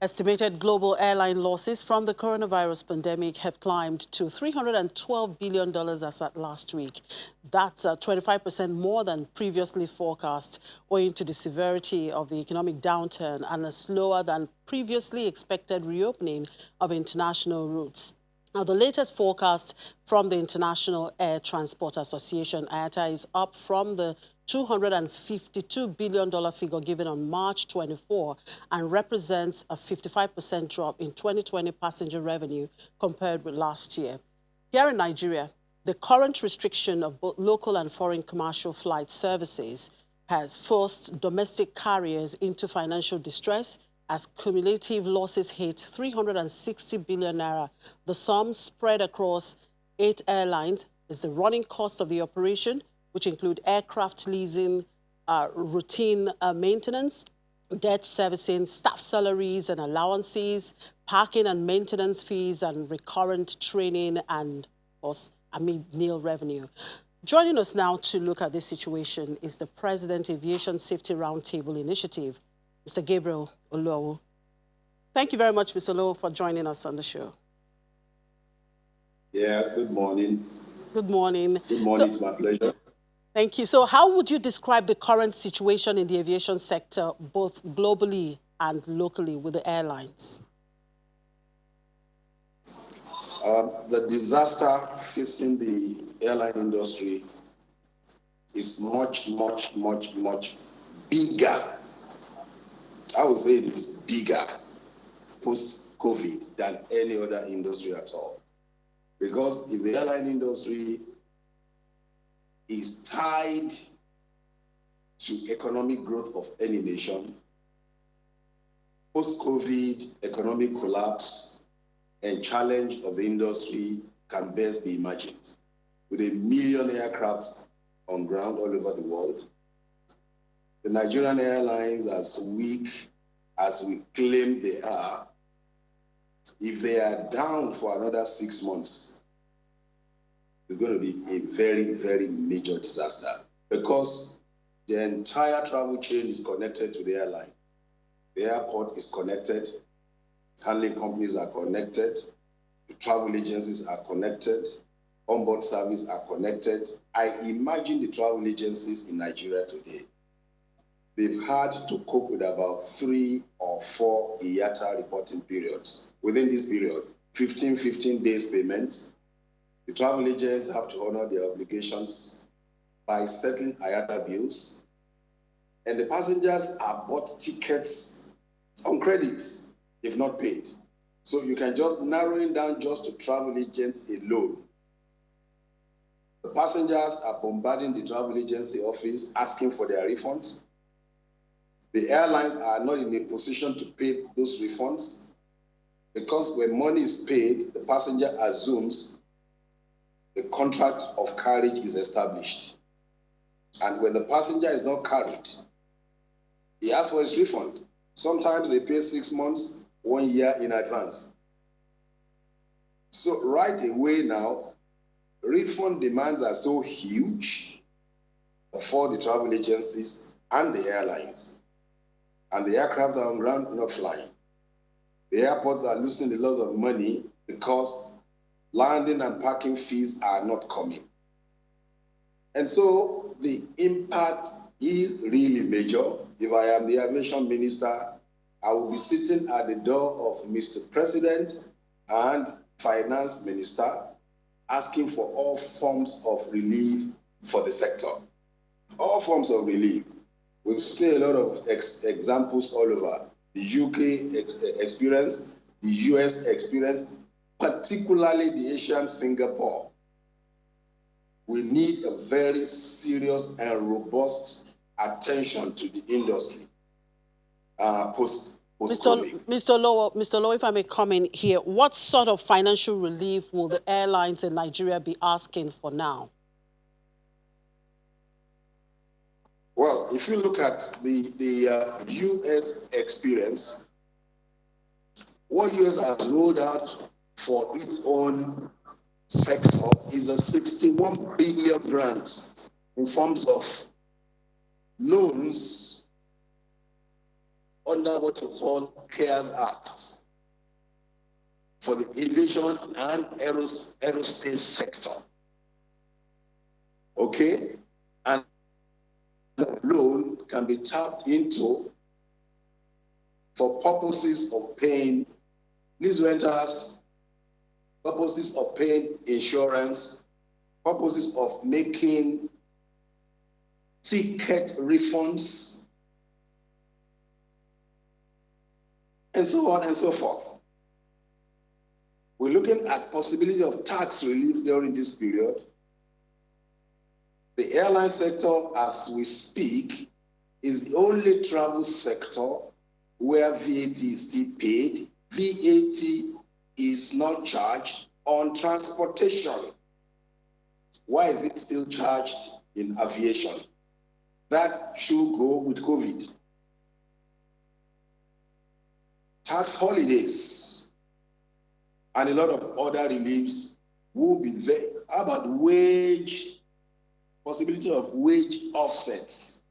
Estimated global airline losses from the coronavirus pandemic have climbed to $312 billion as at last week. That's 25% more than previously forecast, owing to the severity of the economic downturn and a slower than previously expected reopening of international routes. Now, the latest forecast from the International Air Transport Association, IATA, is up from the $252 billion figure given on March 24 and represents a 55% drop in 2020 passenger revenue compared with last year. Here in Nigeria, the current restriction of both local and foreign commercial flight services has forced domestic carriers into financial distress as cumulative losses hit 360 billion naira. The sum spread across 8 airlines is the running cost of the operation, which include aircraft leasing, routine maintenance, debt servicing, staff salaries and allowances, parking and maintenance fees, and recurrent training and, of course, amid-nil revenue. Joining us now to look at this situation is the President Aviation Safety Roundtable Initiative, Mr. Gabriel Olowo. Thank you very much, Mr. Olowo, for joining us on the show. Yeah, good morning. Good morning. Good morning, it's my pleasure. Thank you. So how would you describe the current situation in the aviation sector, both globally and locally with the airlines? The disaster facing the airline industry is much bigger. I would say it is bigger post-COVID than any other industry at all. Because if the airline industry is tied to economic growth of any nation, post-COVID economic collapse and challenge of the industry can best be imagined. With 1 million aircraft on ground all over the world, the Nigerian airlines, as weak as we claim they are, if they are down for another 6 months, it's going to be a very major disaster, because the entire travel chain is connected to the airline. The airport is connected, handling companies are connected, the travel agencies are connected, onboard service are connected. I imagine the travel agencies in Nigeria today, they've had to cope with about 3 or 4 IATA reporting periods. Within this period, 15 days payment. The travel agents have to honor their obligations by settling IATA bills, and the passengers are bought tickets on credit, if not paid. So you can just narrow it down just to travel agents alone. The passengers are bombarding the travel agency office asking for their refunds. The airlines are not in a position to pay those refunds, because when money is paid, the passenger assumes the contract of carriage is established. And when the passenger is not carried, he asks for his refund. Sometimes they pay 6 months, 1 year in advance. So right away now, refund demands are so huge for the travel agencies and the airlines. And the aircrafts are on ground, not flying. The airports are losing a lot of money because landing and parking fees are not coming. And so the impact is really major. If I am the aviation minister, I will be sitting at the door of Mr. President and Finance Minister asking for all forms of relief for the sector. All forms of relief. We've seen a lot of examples all over. The UK experience, the US experience, particularly the Asian Singapore. We need a very serious and robust attention to the industry post-COVID. Mr. Olowo, if I may come in here, what sort of financial relief will the airlines in Nigeria be asking for now? Well, if you look at the US experience, what US has rolled out for its own sector is a 61 billion grant in forms of loans under what you call CARES Act for the aviation and aerospace sector. Okay? And the loan can be tapped into for purposes of paying lease rentals, purposes of paying insurance, purposes of making ticket refunds, and so on and so forth. We're looking at possibility of tax relief during this period. The airline sector, as we speak, is the only travel sector where VAT is still paid. VAT is not charged on transportation. Why is it still charged in aviation? That should go with COVID. Tax holidays and a lot of other reliefs will be there. How about wage, possibility of wage offsets?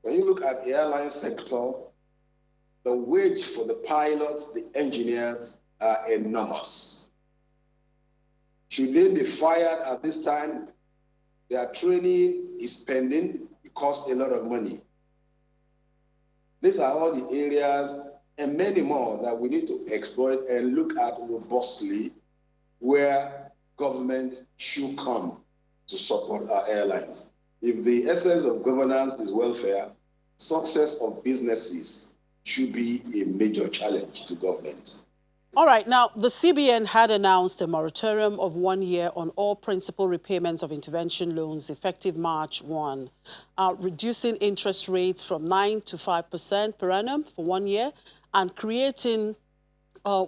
When you look at the airline sector, the wage for the pilots, the engineers are enormous. Should they be fired at this time? Their training is pending. It costs a lot of money. These are all the areas and many more that we need to exploit and look at robustly where government should come to support our airlines. If the essence of governance is welfare, success of businesses should be a major challenge to government. All right. Now, the CBN had announced a moratorium of 1 year on all principal repayments of intervention loans effective March 1, reducing interest rates from 9 to 5% per annum for 1 year and creating a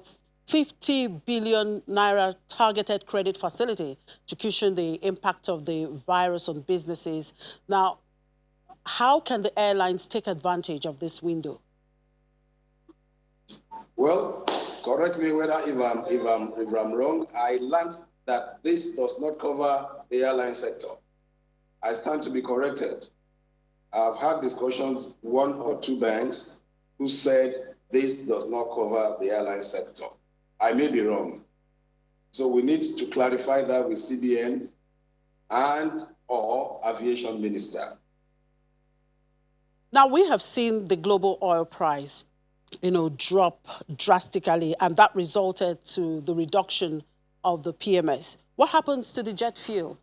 50 billion naira targeted credit facility to cushion the impact of the virus on businesses. Now, how can the airlines take advantage of this window? Well, correct me whether if I'm wrong. I learned that this does not cover the airline sector. I stand to be corrected. I've had discussions, 1 or 2 banks who said this does not cover the airline sector. I may be wrong. So we need to clarify that with CBN and or Aviation Minister. Now, we have seen the global oil price drop drastically, and that resulted to the reduction of the PMS. What happens to the jet fuel?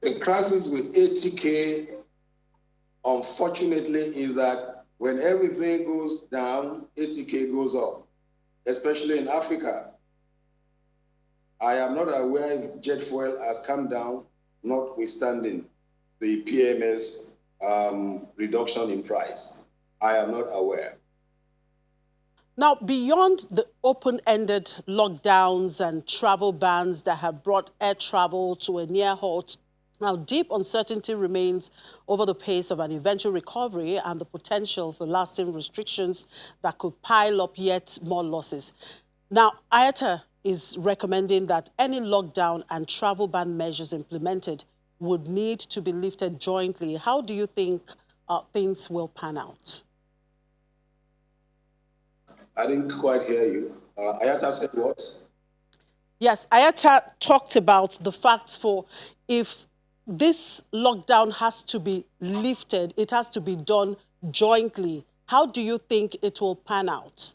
The crisis with ATK, unfortunately, is that when everything goes down, ATK goes up, especially in Africa. I am not aware if jet fuel has come down, notwithstanding the PMS reduction in price. I am not aware. Now, beyond the open-ended lockdowns and travel bans that have brought air travel to a near halt, now deep uncertainty remains over the pace of an eventual recovery and the potential for lasting restrictions that could pile up yet more losses. Now, IATA is recommending that any lockdown and travel ban measures implemented would need to be lifted jointly. How do you think things will pan out? I didn't quite hear you. IATA said what? Yes, IATA talked about the fact for if this lockdown has to be lifted, it has to be done jointly. How do you think it will pan out?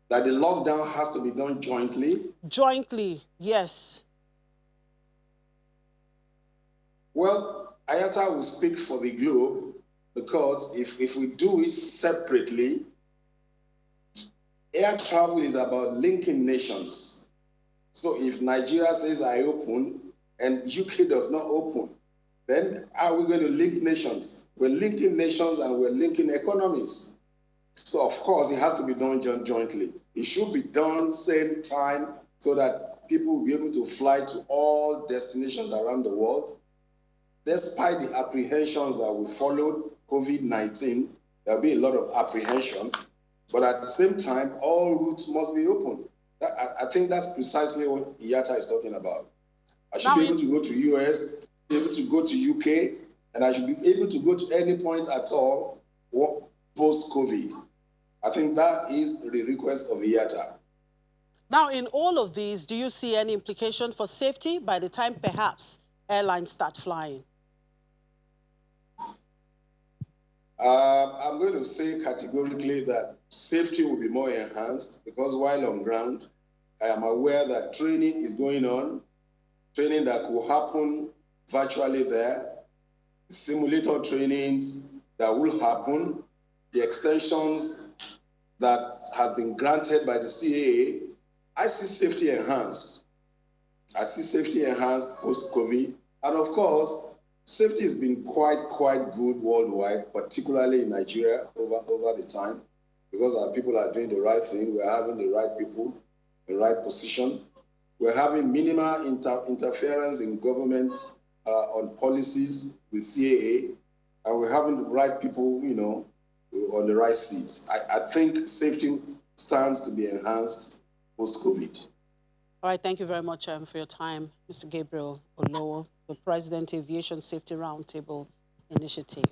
That the lockdown has to be done jointly? Jointly, yes. Well, IATA will speak for the globe because if we do it separately, air travel is about linking nations. So if Nigeria says I open and UK does not open, then how are we going to link nations? We're linking nations and we're linking economies. So of course it has to be done jointly. It should be done same time so that people will be able to fly to all destinations around the world. Despite the apprehensions that we followed COVID-19, there'll be a lot of apprehension, but at the same time, all routes must be open. I think that's precisely what IATA is talking about. I should be able to go to US be able to go to UK, and I should be able to go to any point at all post-COVID. I think that is the request of IATA. Now, in all of these, do you see any implication for safety by the time perhaps airlines start flying? I'm going to say categorically that safety will be more enhanced because while on ground, I am aware that training is going on, training that could happen virtually there, simulator trainings that will happen, the extensions that has been granted by the CAA. I see safety enhanced. I see safety enhanced post-COVID. And of course, safety has been quite good worldwide, particularly in Nigeria over the time, because our people are doing the right thing. We're having the right people in the right position. We're having minimal interference in government on policies with CAA, and we're having the right people, on the right seats. I think safety stands to be enhanced post-COVID. All right, thank you very much for your time, Mr. Gabriel Olowo, the President, Aviation Safety Roundtable Initiative.